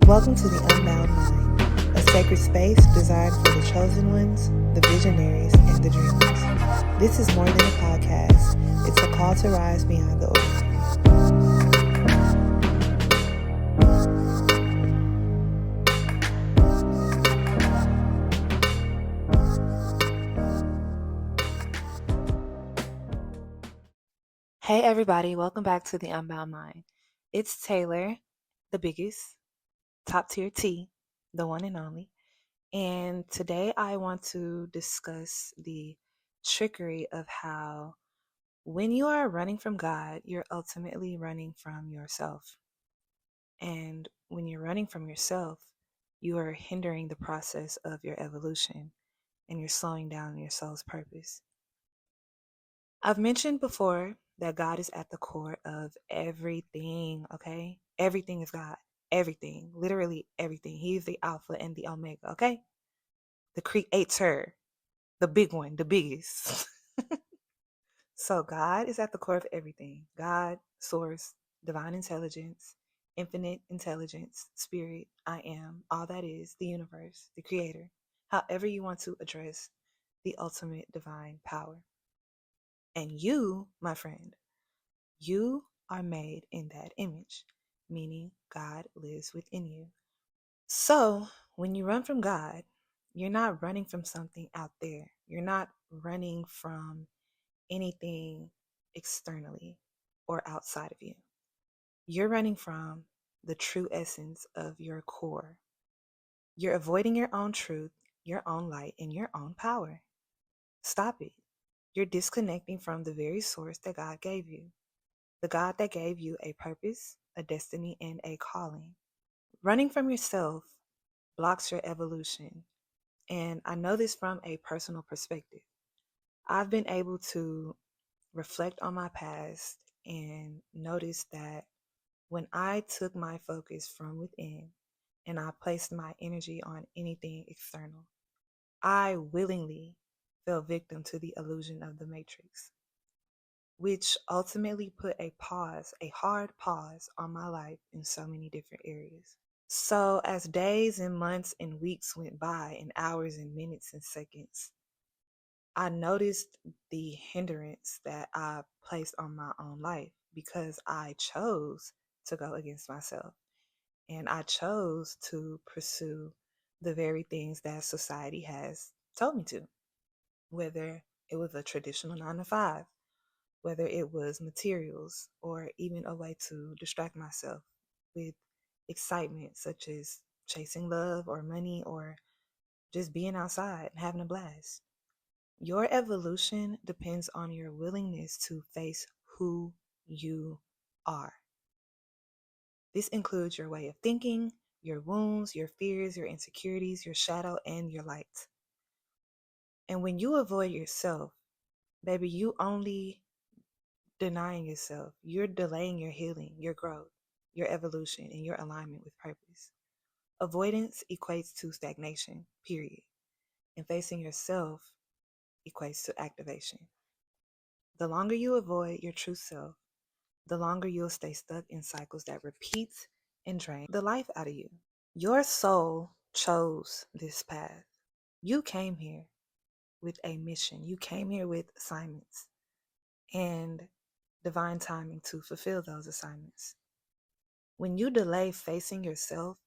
Welcome to the Unbound Mind, a sacred space designed for the chosen ones, the visionaries, and the dreamers. This is more than a podcast, it's a call to rise beyond the ordinary. Hey everybody, welcome back to the Unbound Mind. It's Taylor, the biggest, top tier T, the one and only. And today I want to discuss the trickery of how when you are running from God, you're ultimately running from yourself. And when you're running from yourself, you are hindering the process of your evolution and you're slowing down your soul's purpose. I've mentioned before that God is at the core of everything, okay? Everything is God. Everything. Literally everything. He is the Alpha and the Omega, okay? The creator. The big one. The biggest. So God is at the core of everything. God, source, divine intelligence, infinite intelligence, spirit, I am, all that is, the universe, the creator. However you want to address the ultimate divine power. And you, my friend, you are made in that image, meaning God lives within you. So when you run from God, you're not running from something out there. You're not running from anything externally or outside of you. You're running from the true essence of your core. You're avoiding your own truth, your own light, and your own power. Stop it. You're disconnecting from the very source that God gave you. The God that gave you a purpose, a destiny, and a calling. Running from yourself blocks your evolution. And I know this from a personal perspective. I've been able to reflect on my past and notice that when I took my focus from within and I placed my energy on anything external, I willingly fell victim to the illusion of the matrix, which ultimately put a hard pause on my life in so many different areas. So as days and months and weeks went by and hours and minutes and seconds, I noticed the hindrance that I placed on my own life because I chose to go against myself and I chose to pursue the very things that society has told me to, whether it was a traditional 9 to 5, whether it was materials or even a way to distract myself with excitement such as chasing love or money or just being outside and having a blast. Your evolution depends on your willingness to face who you are. This includes your way of thinking, your wounds, your fears, your insecurities, your shadow, and your light. And when you avoid yourself, baby, you only denying yourself. You're delaying your healing, your growth, your evolution, and your alignment with purpose. Avoidance equates to stagnation, period. And facing yourself equates to activation. The longer you avoid your true self, the longer you'll stay stuck in cycles that repeat and drain the life out of you. Your soul chose this path. You came here with a mission. You came here with assignments and divine timing to fulfill those assignments. When you delay facing yourself,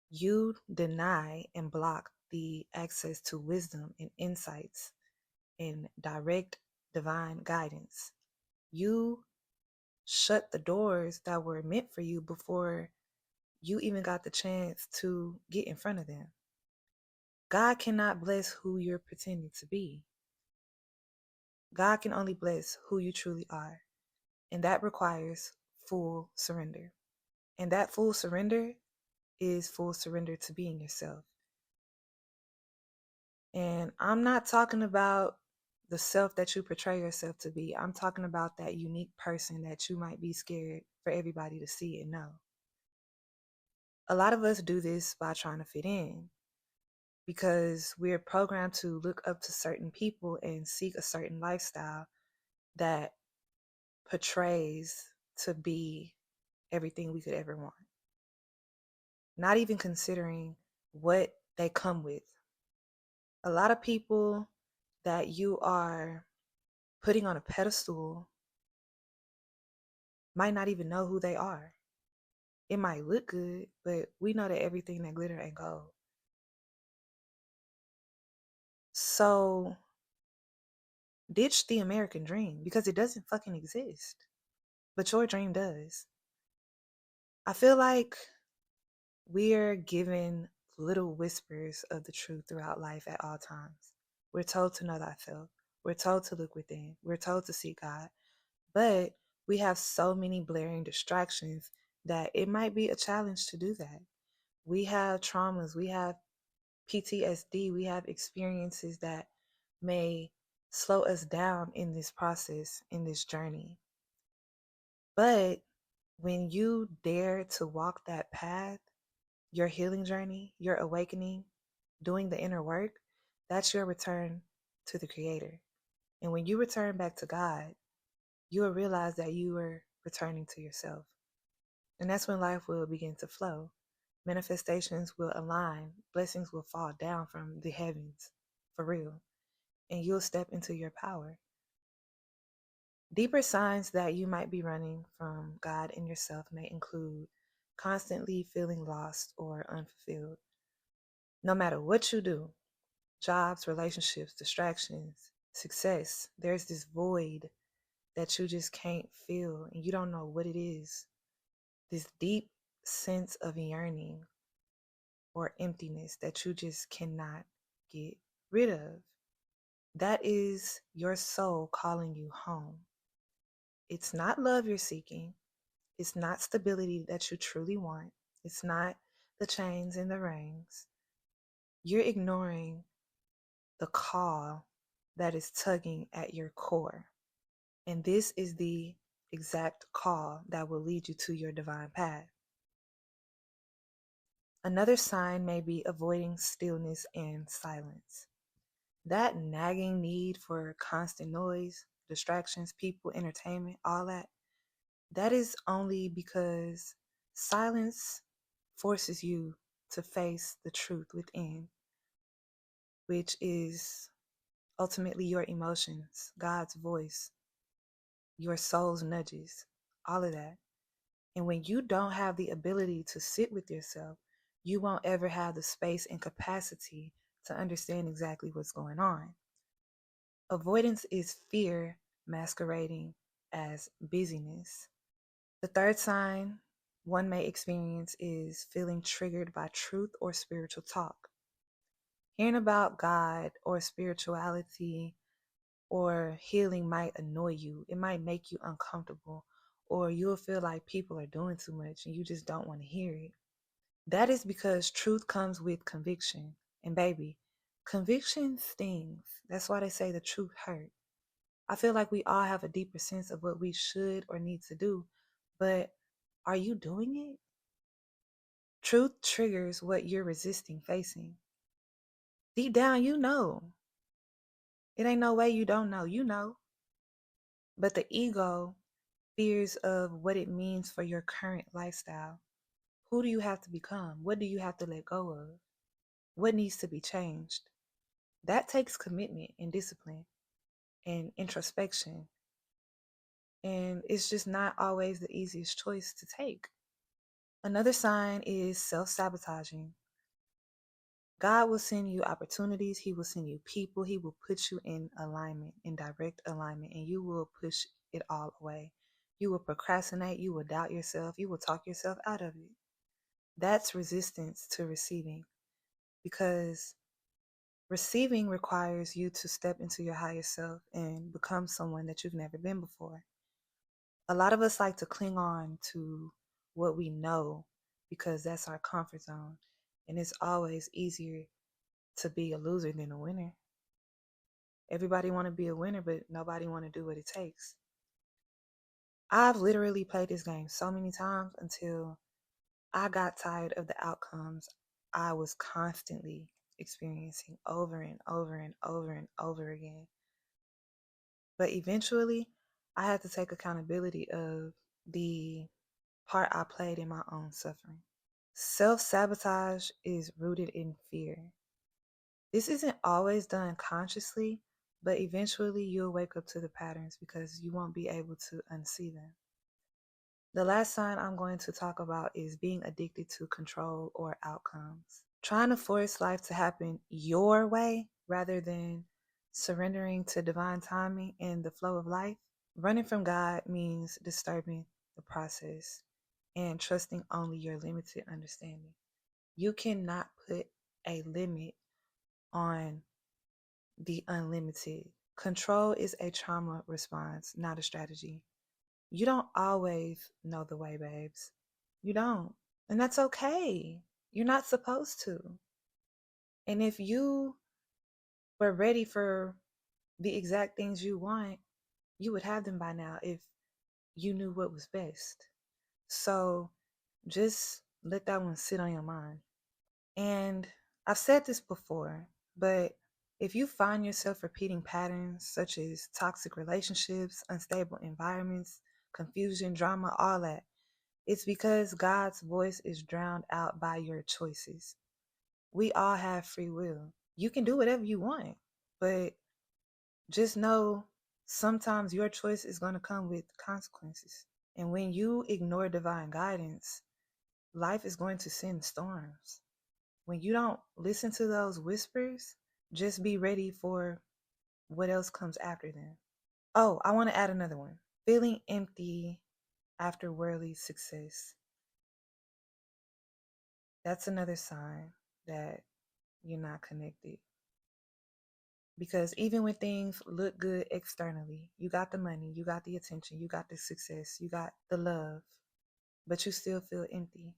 you deny and block the access to wisdom and insights and direct divine guidance. You shut the doors that were meant for you before you even got the chance to get in front of them. God cannot bless who you're pretending to be. God can only bless who you truly are. And that requires full surrender. And that full surrender is full surrender to being yourself. And I'm not talking about the self that you portray yourself to be. I'm talking about that unique person that you might be scared for everybody to see and know. A lot of us do this by trying to fit in because we're programmed to look up to certain people and seek a certain lifestyle that portrays to be everything we could ever want. not even considering what they come with. A lot of people that you are putting on a pedestal might not even know who they are. It might look good, but we know that everything that glitter ain't gold. So ditch the American dream because it doesn't fucking exist. But your dream does. I feel like we're given little whispers of the truth throughout life at all times. We're told to know thyself. We're told to look within. We're told to seek God. But we have so many blaring distractions that it might be a challenge to do that. We have traumas, we have PTSD, we have experiences that may slow us down in this process, in this journey. But when you dare to walk that path, your healing journey, your awakening, doing the inner work, that's your return to the Creator. And when you return back to God, you will realize that you were returning to yourself. And that's when life will begin to flow. Manifestations will align, blessings will fall down from the heavens for real, and you'll step into your power. Deeper signs that you might be running from God and yourself may include constantly feeling lost or unfulfilled. No matter what you do, jobs, relationships, distractions, success, there's this void that you just can't feel and you don't know what it is. This deep sense of yearning or emptiness that you just cannot get rid of. That is your soul calling you home. It's not love you're seeking. It's not stability that you truly want. It's not the chains and the rings. You're ignoring the call that is tugging at your core. And this is the exact call that will lead you to your divine path. Another sign may be avoiding stillness and silence. That nagging need for constant noise, distractions, people, entertainment, all that, that is only because silence forces you to face the truth within, which is ultimately your emotions, God's voice, your soul's nudges, all of that. And when you don't have the ability to sit with yourself, you won't ever have the space and capacity to understand exactly what's going on. Avoidance is fear masquerading as busyness. The third sign one may experience is feeling triggered by truth or spiritual talk. Hearing about God or spirituality or healing might annoy you. It might make you uncomfortable, or you'll feel like people are doing too much and you just don't want to hear it. That is because truth comes with conviction. And baby, conviction stings. That's why they say the truth hurt. I feel like we all have a deeper sense of what we should or need to do, but are you doing it? Truth triggers what you're resisting facing. Deep down, you know. It ain't no way you don't know. You know. But the ego fears of what it means for your current lifestyle. Who do you have to become? What do you have to let go of? What needs to be changed? That takes commitment and discipline and introspection. And it's just not always the easiest choice to take. Another sign is self sabotaging. God will send you opportunities, He will send you people, He will put you in alignment, in direct alignment, and you will push it all away. You will procrastinate, you will doubt yourself, you will talk yourself out of it. That's resistance to receiving because receiving requires you to step into your higher self and become someone that you've never been before. A lot of us like to cling on to what we know because that's our comfort zone. And it's always easier to be a loser than a winner. Everybody want to be a winner, but nobody want to do what it takes. I've literally played this game so many times until I got tired of the outcomes I was constantly experiencing over and over and over and over again. But eventually, I had to take accountability of the part I played in my own suffering. Self sabotage is rooted in fear. This isn't always done consciously, but eventually you'll wake up to the patterns because you won't be able to unsee them. The last sign I'm going to talk about is being addicted to control or outcomes. Trying to force life to happen your way rather than surrendering to divine timing and the flow of life. Running from God means disturbing the process and trusting only your limited understanding. You cannot put a limit on the unlimited. Control is a trauma response, not a strategy. You don't always know the way, babes. You don't. And that's okay. You're not supposed to. And if you were ready for the exact things you want, you would have them by now if you knew what was best. So just let that one sit on your mind. And I've said this before, but if you find yourself repeating patterns such as toxic relationships, unstable environments, confusion, drama, all that, it's because God's voice is drowned out by your choices. We all have free will. You can do whatever you want, but just know sometimes your choice is going to come with consequences. And when you ignore divine guidance, life is going to send storms. When you don't listen to those whispers, just be ready for what else comes after them. Oh, I want to add another one. Feeling empty after worldly success. That's another sign that you're not connected. Because even when things look good externally, you got the money, you got the attention, you got the success, you got the love, but you still feel empty.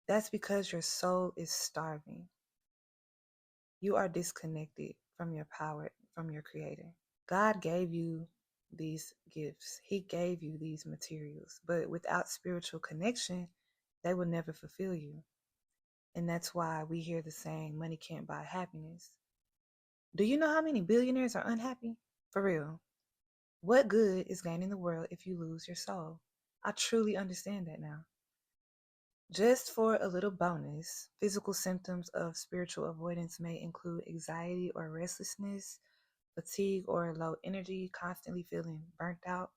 That's because your soul is starving. You are disconnected from your power, from your creator. God gave you these gifts. He gave you these materials, but without spiritual connection, they will never fulfill you. And that's why we hear the saying, money can't buy happiness. Do you know how many billionaires are unhappy? For real. What good is gaining the world if you lose your soul? I truly understand that now. Just for a little bonus, physical symptoms of spiritual avoidance may include anxiety or restlessness, fatigue or low energy, constantly feeling burnt out,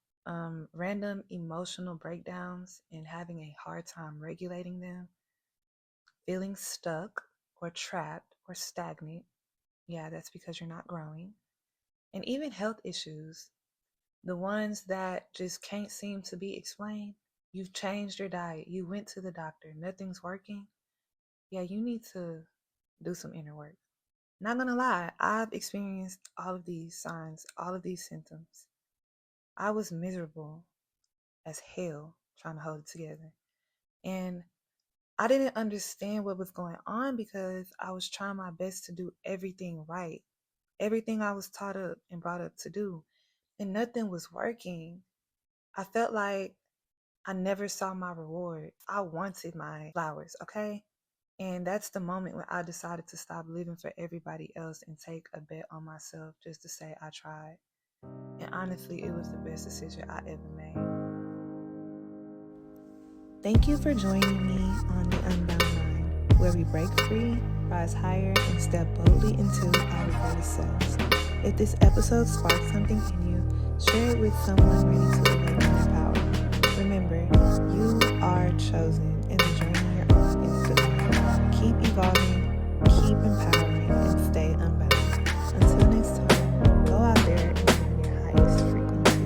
random emotional breakdowns and having a hard time regulating them, feeling stuck or trapped or stagnant. Yeah, that's because you're not growing. And even health issues, the ones that just can't seem to be explained. You've changed your diet, you went to the doctor, nothing's working. Yeah, you need to do some inner work. Not gonna lie, I've experienced all of these signs, all of these symptoms. I was miserable as hell trying to hold it together. And I didn't understand what was going on because I was trying my best to do everything right. Everything I was taught up and brought up to do. And nothing was working. I felt like I never saw my reward. I wanted my flowers, okay? And that's the moment when I decided to stop living for everybody else and take a bet on myself just to say I tried. And honestly, it was the best decision I ever made. Thank you for joining me on The Unbound Mind, where we break free, rise higher, and step boldly into our greatest selves. If this episode sparked something in you, share it with someone ready to awaken their power. Remember, you are chosen, and the journey you're on is divine. Keep evolving, keep empowering, and stay unbound. Until next time, go out there and live your highest frequency.